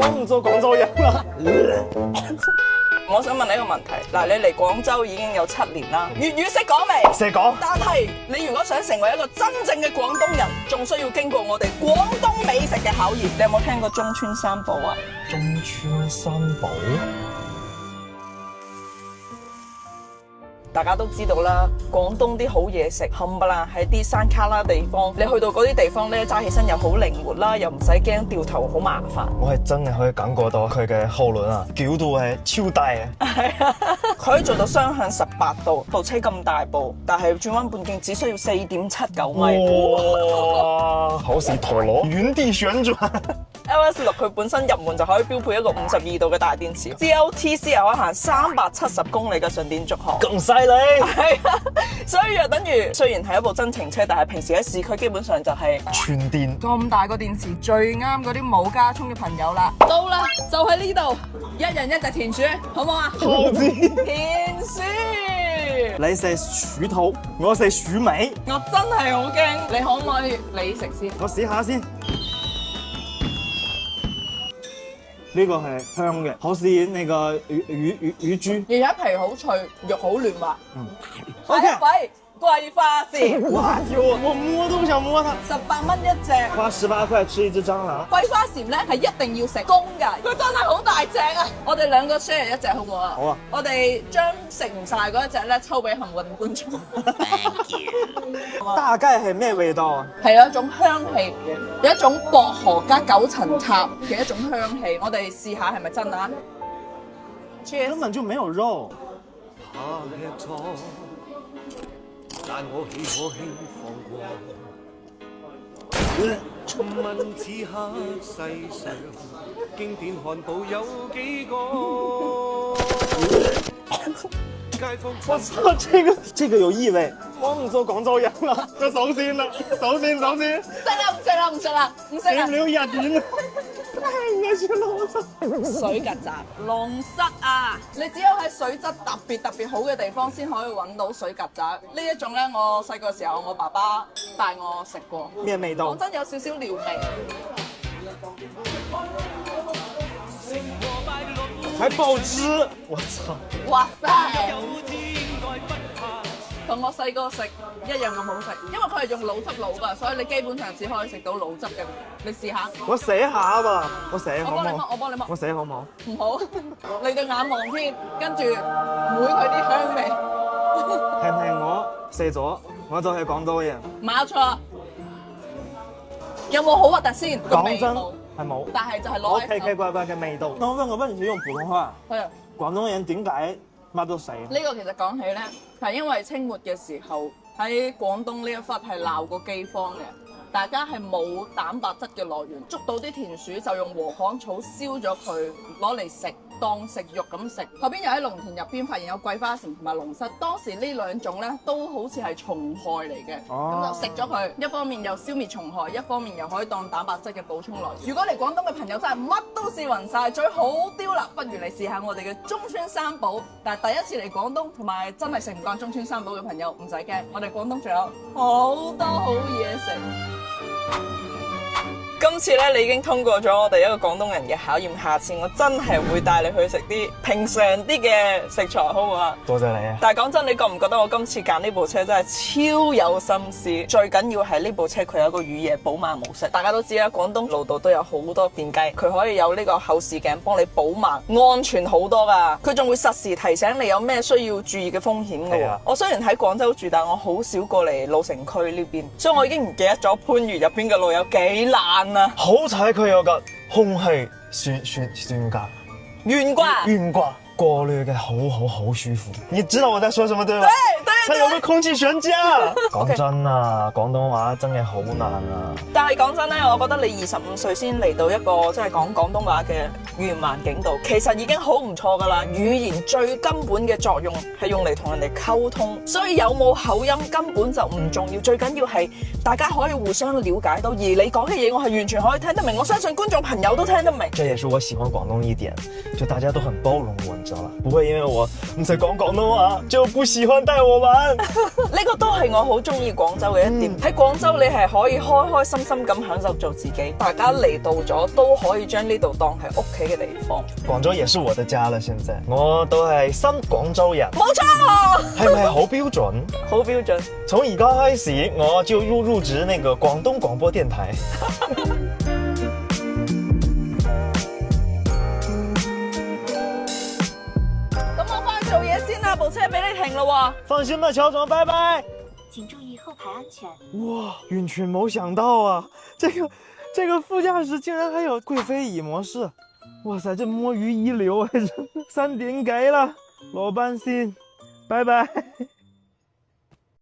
我唔做廣州人啦。我想問你一個問題，嗱，你嚟廣州已經有7年啦，粵語識講未？識講。但係你如果想成為一個真正嘅廣東人，仲需要經過我哋廣東美食嘅考驗。你有冇聽過中川三寶啊？中川三寶。大家都知道啦，廣東啲好嘢食冚唪唥喺啲山卡拉地方，你去到嗰啲地方咧，揸起身又好靈活啦，又唔使驚掉頭好麻煩。我係真係可以感覺到佢嘅後輪啊，叫到係超大啊！係啊，佢可以做到雙向18度，部車咁大部，但係轉彎半徑只需要4.79米。哇，好似陀螺原地旋轉。LS6 佢本身入門就可以標配一個52度嘅大電池 ，CLTC 又可以行370公里嘅純電續航，咁犀利！係啊，所以又等於雖然係一部真程車，但係平時喺市區基本上就係全電。咁大個電池最啱嗰啲冇加充嘅朋友啦。到啦，就喺呢度，一人一隻田鼠，好唔好啊？好知。田鼠，你食鼠肚，我食鼠尾。我真係好驚，你可唔可以你食先？我試下先。呢個係香嘅，好似那個乳豬。而且皮好脆，肉好嫩滑。OK 喂，桂花鱔，哇喲，我摸都不想摸它。 18蚊一隻。花18塊吃一隻蟑螂。桂花鱔咧係一定要食公㗎，佢真係好大隻啊！我哋兩個 share 一隻好唔好啊？好啊。我哋將食唔晒嗰一隻咧抽俾幸運觀眾。大概係咩味道啊？係有一種香氣，有一種薄荷加9層塔嘅一種香氣。我哋試下係咪真啊？根本就沒有肉。但我豈可輕放過？問此刻世上經典漢堡有幾個？街坊我操，這個有異味。我唔做廣州人啦，我走先啦，走先。唔食啦！你唔要人片啊！太惡心啦！我操！水曱甴、龍虱啊！你只有喺水質特別好嘅地方先可以揾到水曱甴。呢一種咧，我細個時候我爸爸帶我食過。咩味道？講真，有少少撩味。還不好吃！我操！哇塞！同我細個食一樣咁好食，因為佢係用腦汁滷㗎，所以你基本上只可以食到腦汁嘅。你試下。我寫下吧，我寫好冇？我幫你剝。我寫好冇？唔好，你對眼望天，跟住每佢啲香味。係唔係我寫咗，我就係廣州人？冇錯。有冇好核突先？講真係冇。但係就係攞好奇奇怪怪嘅味道。我問你用普通話。係啊。廣東人點解乜都死？呢個其實講起咧，係因為清末嘅時候喺廣東呢一忽係鬧過饑荒嘅，大家係冇蛋白質嘅來源，捉到啲田鼠就用禾稈草燒咗佢，攞嚟食當食肉咁食。後邊又喺農田入邊發現有桂花鱔同埋龍虱，當時呢兩種咧都好似係蟲害嚟嘅，咁就食咗佢，一方面又消滅蟲害，一方面又可以當蛋白質嘅補充來源。如果嚟廣東嘅朋友真係乜都試勻晒，嘴好刁啦，不如嚟試下我哋嘅中川三寶。但係第一次嚟廣東同埋真係食唔慣中川三寶嘅朋友唔使驚，我哋廣東仲有好多好嘢食。今次咧，你已經通過咗我哋一個廣東人嘅考驗，下次我真係會帶你去食啲平常啲嘅食材，好唔好啊？多謝你啊！但係講真，你覺唔覺得我今次揀呢部車真係超有心思？最緊要係呢部車佢有一個雨夜寶馬模式。大家都知啦，廣東路度都有好多電雞，佢可以有呢個後視鏡幫你保盲，安全好多噶。佢仲會實時提醒你有咩需要注意嘅風險噶。啊、我雖然喺廣州住，但我好少過嚟老城區呢邊，所以我已經唔記得咗番禺入邊嘅路有幾爛啊！好彩佢有個空氣懸架，懸掛過濾嘅好舒服。你知道我在說什麼對吧？對，它有個空氣懸架。講真啊，廣東話真係好難啊！但係講真咧，我覺得你25歲先嚟到一個即係講廣東話嘅語言環境度，其實已經好唔錯噶啦。語言最根本嘅作用係用嚟同人哋溝通，所以有冇口音根本就唔重要，最緊要係大家可以互相了解到，而你講嘅嘢我係完全可以聽得明，我相信觀眾朋友都聽得明。這也是我喜歡廣東一點，就大家都很包容我，你知道啦，不會因為我唔識講廣東話就不喜歡帶我玩。呢個都係我好中意廣州嘅一點。喺廣州你係可以開開心心咁享受做自己，大家嚟到咗都可以將呢度當係屋企嘅地方。廣州也是我的家了，現在我都係新廣州人。冇錯，係咪好標準？好標準。從而家開始我就入職那個廣東廣播電台。咁我翻去做嘢先啦，部車俾你停咯。放心啦，喬總，拜拜。請注意後排安全。哇，完全冇想到啊！這個副駕駛竟然還有貴妃椅模式，哇塞，這摸魚一流，3點幾啦，落班先，拜拜。